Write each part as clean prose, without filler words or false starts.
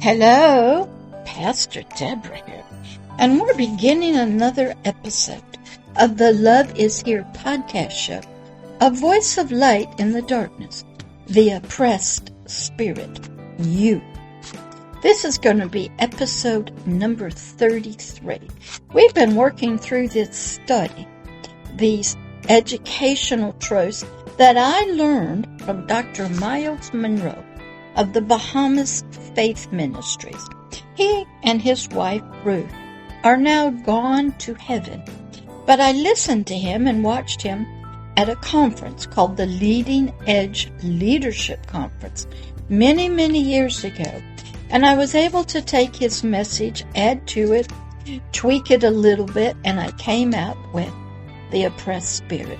Hello, Pastor Deborah here, and we're beginning another episode of the Love is Here podcast show, a voice of light in the darkness, the oppressed spirit, you. This is going to be episode number 33. We've been working through this study, these educational truths that I learned from Dr. Myles Munroe of the Bahamas Faith Ministries. He and his wife, Ruth, are now gone to heaven. But I listened to him and watched him at a conference called the Leading Edge Leadership Conference many, many years ago. And I was able to take his message, add to it, tweak it a little bit, and I came out with the oppressed spirit.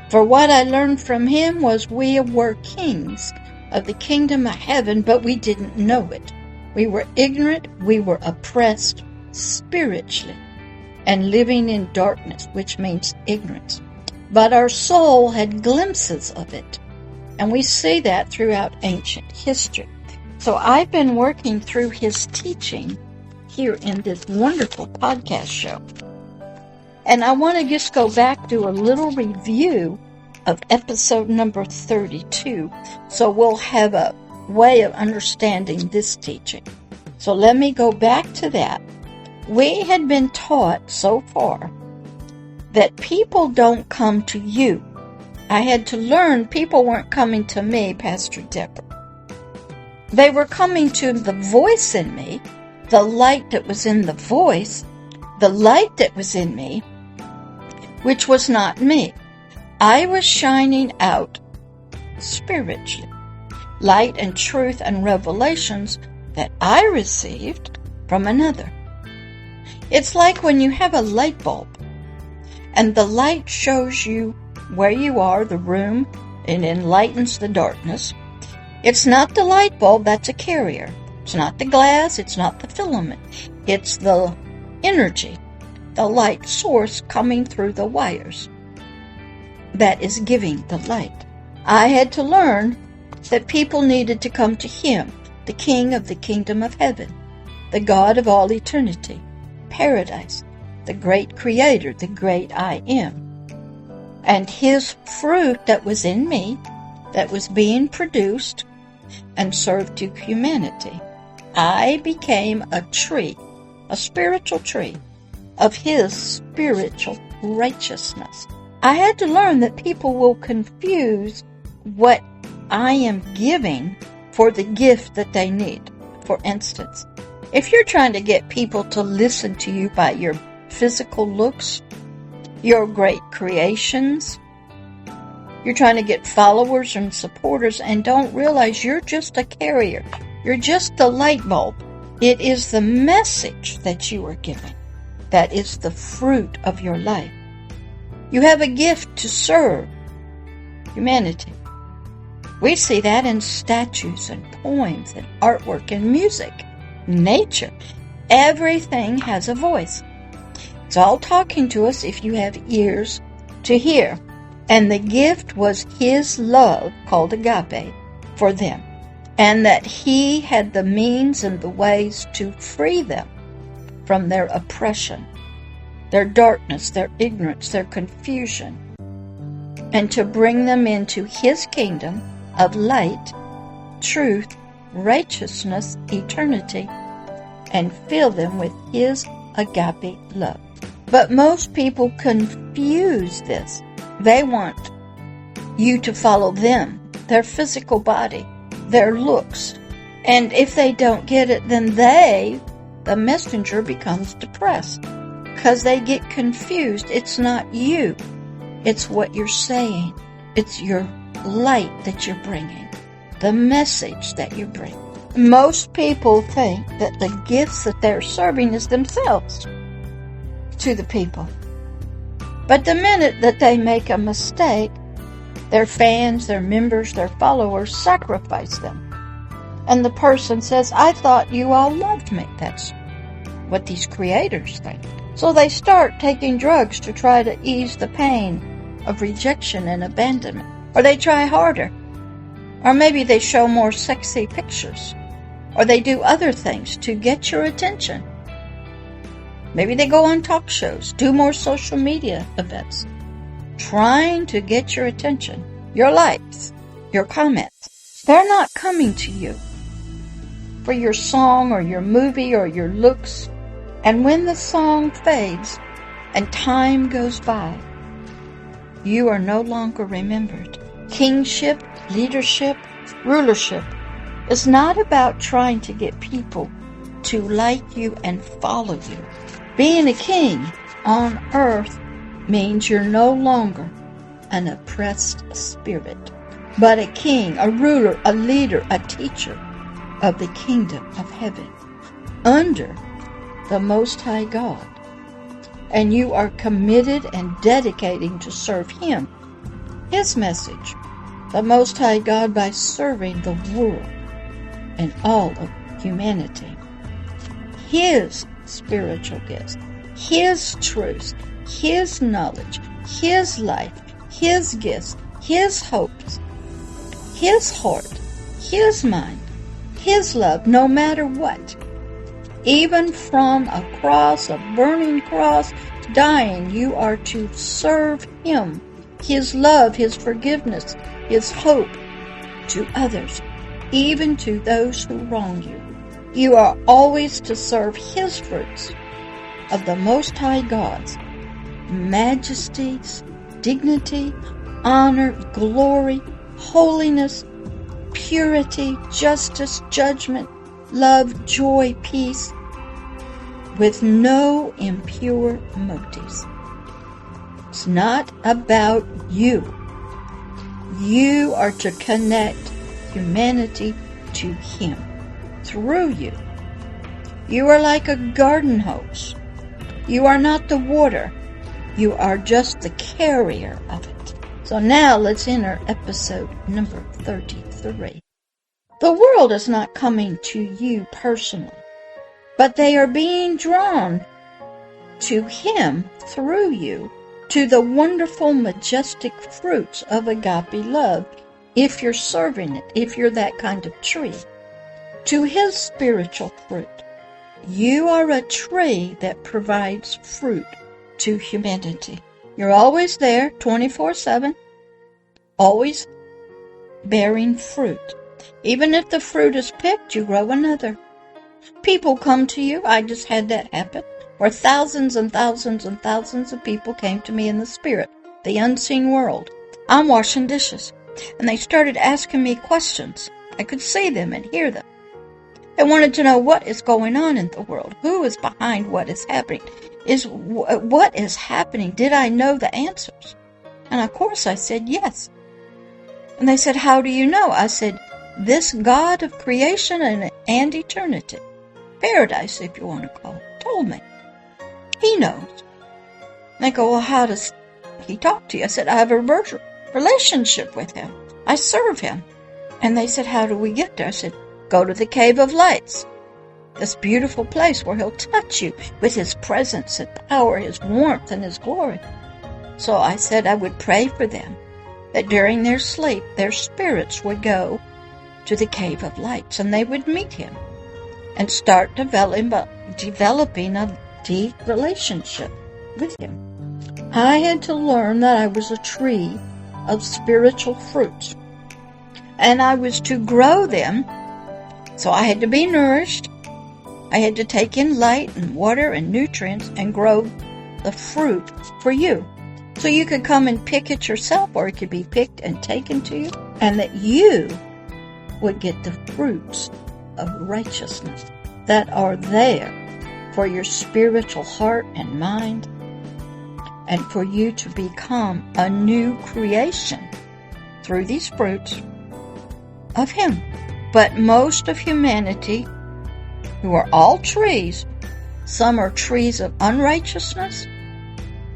For what I learned from him was we were kings of the kingdom of heaven, but we didn't know it. We were ignorant, we were oppressed spiritually, and living in darkness, which means ignorance. But our soul had glimpses of it, and we see that throughout ancient history. So I've been working through his teaching here in this wonderful podcast show. And I want to just go back, do a little review of episode number 32, so we'll have a way of understanding this teaching. So let me go back to that. We had been taught so far that people don't come to you. I had to learn people weren't coming to me, Pastor Deborah. They were coming to the voice in me, the light that was in the voice, the light that was in me, which was not me. I was shining out spiritually, light and truth and revelations that I received from another. It's like when you have a light bulb and the light shows you where you are, the room, and enlightens the darkness. It's not the light bulb that's a carrier. It's not the glass. It's not the filament. It's the energy, the light source coming through the wires that is giving the light. I had to learn that people needed to come to him, the King of the kingdom of heaven, the God of all eternity, paradise, the great creator, the great I am. And his fruit that was in me, that was being produced and served to humanity. I became a tree, a spiritual tree of his spiritual righteousness. I had to learn that people will confuse what I am giving for the gift that they need. For instance, if you're trying to get people to listen to you by your physical looks, your great creations, you're trying to get followers and supporters and don't realize you're just a carrier. You're just the light bulb. It is the message that you are giving that is the fruit of your life. You have a gift to serve humanity. We see that in statues and poems and artwork and music, nature. Everything has a voice. It's all talking to us if you have ears to hear. And the gift was his love, called agape, for them. And that he had the means and the ways to free them from their oppression, their darkness, their ignorance, their confusion, and to bring them into his kingdom of light, truth, righteousness, eternity, and fill them with his agape love. But most people confuse this. They want you to follow them, their physical body, their looks. And if they don't get it, then the messenger, becomes depressed. Because they get confused. It's not you. It's what you're saying. It's your light that you're bringing. The message that you bring. Most people think that the gifts that they're serving is themselves to the people. But the minute that they make a mistake, their fans, their members, their followers sacrifice them. And the person says, I thought you all loved me. That's what these creators think. So they start taking drugs to try to ease the pain of rejection and abandonment. Or they try harder. Or maybe they show more sexy pictures. or they do other things to get your attention. Maybe they go on talk shows, do more social media events, trying to get your attention, your likes, your comments. They're not coming to you for your song or your movie or your looks. And when the song fades and time goes by, you are no longer remembered. Kingship, leadership, rulership is not about trying to get people to like you and follow you. Being a king on earth means you're no longer an oppressed spirit, but a king, a ruler, a leader, a teacher of the kingdom of heaven under the Most High God. And you are committed and dedicating to serve Him, His message, the Most High God, by serving the world and all of humanity. His spiritual gifts, His truths, His knowledge, His life, His gifts, His hopes, His heart, His mind, His love, no matter what. Even from a cross, a burning cross, dying, you are to serve Him, His love, His forgiveness, His hope to others, even to those who wrong you. You are always to serve His fruits of the Most High God's majesties, dignity, honor, glory, holiness, purity, justice, judgment, love, joy, peace, with no impure motives. It's not about you. You are to connect humanity to Him through you. You are like a garden hose. You are not the water. You are just the carrier of it. So now let's enter episode number 33. The world is not coming to you personally, but they are being drawn to Him through you, to the wonderful, majestic fruits of agape love, if you're serving it, if you're that kind of tree, to His spiritual fruit. You are a tree that provides fruit to humanity. You're always there, 24/7, always bearing fruit. Even if the fruit is picked, you grow another. People come to you. I just had that happen, where thousands and thousands and thousands of people came to me in the spirit, the unseen world. I'm washing dishes, and they started asking me questions. I could see them and hear them. They wanted to know what is going on in the world, who is behind what is happening, what is happening. Did I know the answers? And of course I said yes. And they said, how do you know? I said, this God of creation and eternity, paradise if you want to call it, told me. He knows. And they go, well, how does He talk to you? I said, I have a relationship with Him. I serve Him. And they said, how do we get there? I said, go to the Cave of Lights, this beautiful place where He'll touch you with His presence and power, His warmth and His glory. So I said I would pray for them, that during their sleep, their spirits would go to the Cave of Lights, and they would meet Him and start developing a deep relationship with Him. I had to learn that I was a tree of spiritual fruits, and I was to grow them, so I had to be nourished. I had to take in light and water and nutrients and grow the fruit for you. So you could come and pick it yourself, or it could be picked and taken to you, and that you would get the fruits of righteousness that are there for your spiritual heart and mind, and for you to become a new creation through these fruits of Him. But most of humanity, who are all trees, some are trees of unrighteousness,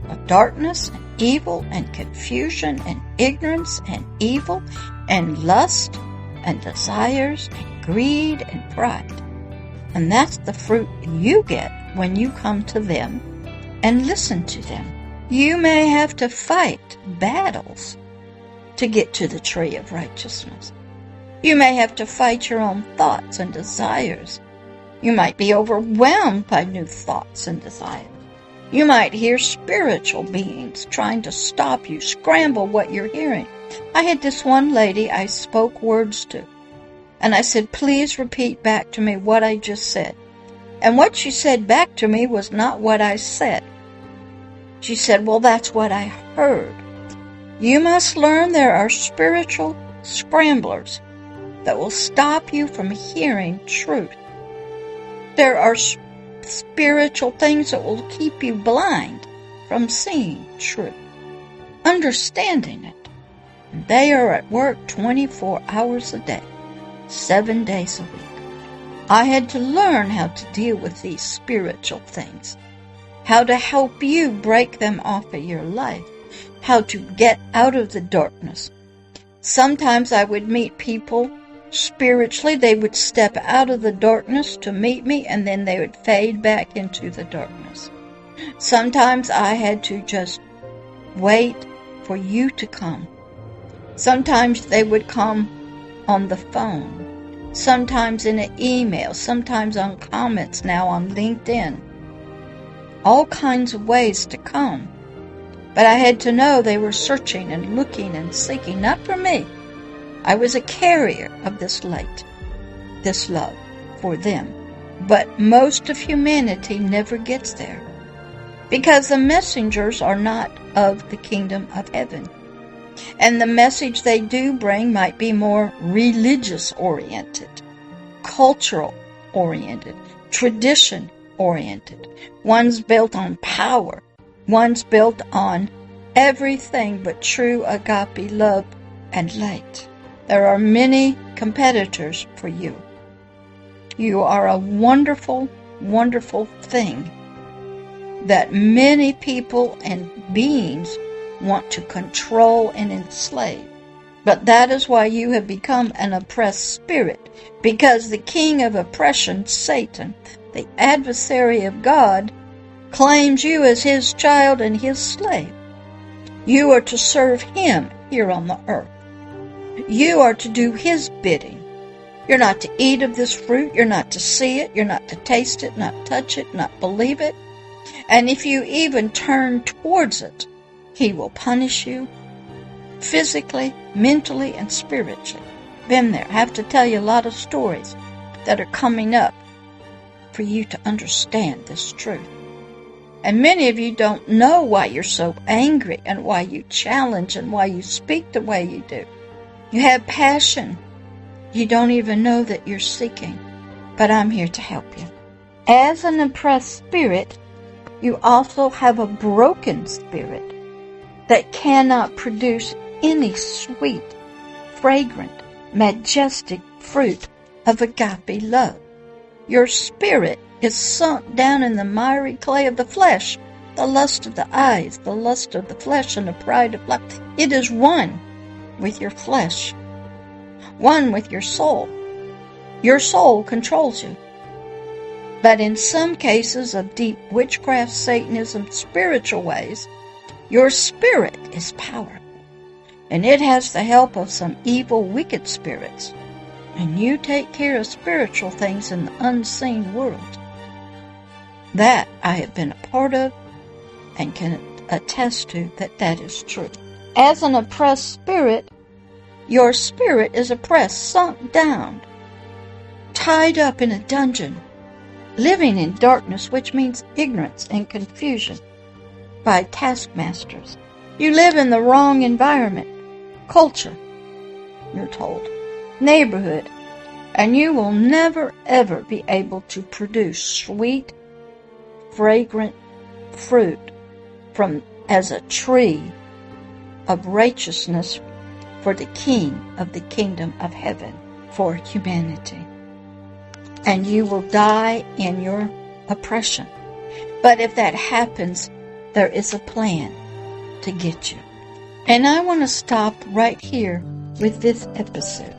of darkness, and evil, and confusion, and ignorance, and evil, and lust, and desires, and greed, and pride. And that's the fruit you get when you come to them and listen to them. You may have to fight battles to get to the tree of righteousness. You may have to fight your own thoughts and desires. You might be overwhelmed by new thoughts and desires. You might hear spiritual beings trying to stop you, scramble what you're hearing. I had this one lady I spoke words to, and I said, please repeat back to me what I just said. And what she said back to me was not what I said. She said, well, that's what I heard. You must learn there are spiritual scramblers that will stop you from hearing truth. There are spiritual things that will keep you blind from seeing truth, understanding it. And they are at work 24 hours a day, 7 days a week. I had to learn how to deal with these spiritual things, how to help you break them off of your life, how to get out of the darkness. Sometimes I would meet people spiritually. They would step out of the darkness to meet me, and then they would fade back into the darkness. Sometimes I had to just wait for you to come. Sometimes they would come on the phone, sometimes in an email, sometimes on comments now on LinkedIn. All kinds of ways to come. But I had to know they were searching and looking and seeking, not for me. I was a carrier of this light, this love for them. But most of humanity never gets there, because the messengers are not of the kingdom of heaven. And the message they do bring might be more religious-oriented, cultural-oriented, tradition-oriented. One's built on power. One's built on everything but true agape love and light. There are many competitors for you. You are a wonderful, wonderful thing that many people and beings want to control and enslave. But that is why you have become an oppressed spirit, because the king of oppression, Satan, the adversary of God, claims you as his child and his slave. You are to serve him here on the earth. You are to do his bidding. You're not to eat of this fruit. You're not to see it. You're not to taste it, not touch it, not believe it. And if you even turn towards it, he will punish you physically, mentally, and spiritually. Been there. I have to tell you a lot of stories that are coming up for you to understand this truth. And many of you don't know why you're so angry and why you challenge and why you speak the way you do. You have passion. You don't even know that you're seeking. But I'm here to help you. As an oppressed spirit, you also have a broken spirit that cannot produce any sweet, fragrant, majestic fruit of agape love. Your spirit is sunk down in the miry clay of the flesh, the lust of the eyes, the lust of the flesh, and the pride of life. It is one with your flesh, one with your soul. Your soul controls you. But in some cases of deep witchcraft, Satanism, spiritual ways, your spirit is powerful, and it has the help of some evil, wicked spirits. And you take care of spiritual things in the unseen world. That I have been a part of and can attest to that is true. As an oppressed spirit, your spirit is oppressed, sunk down, tied up in a dungeon, living in darkness, which means ignorance and confusion, by taskmasters. You live in the wrong environment, culture, you're told, neighborhood, and you will never ever be able to produce sweet, fragrant fruit from as a tree of righteousness for the King of the kingdom of heaven, for humanity. And you will die in your oppression. But if that happens, there is a plan to get you. And I want to stop right here with this episode.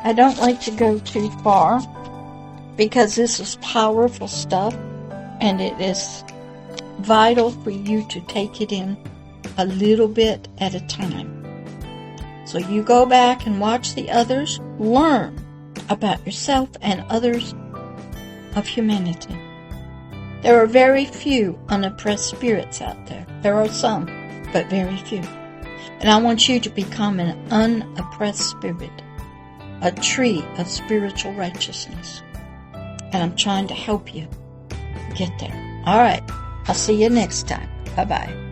I don't like to go too far, because this is powerful stuff, and it is vital for you to take it in a little bit at a time. So you go back and watch the others, learn about yourself and others of humanity. There are very few unoppressed spirits out there. There are some, but very few. And I want you to become an unoppressed spirit, a tree of spiritual righteousness. And I'm trying to help you get there. All right. I'll see you next time. Bye-bye.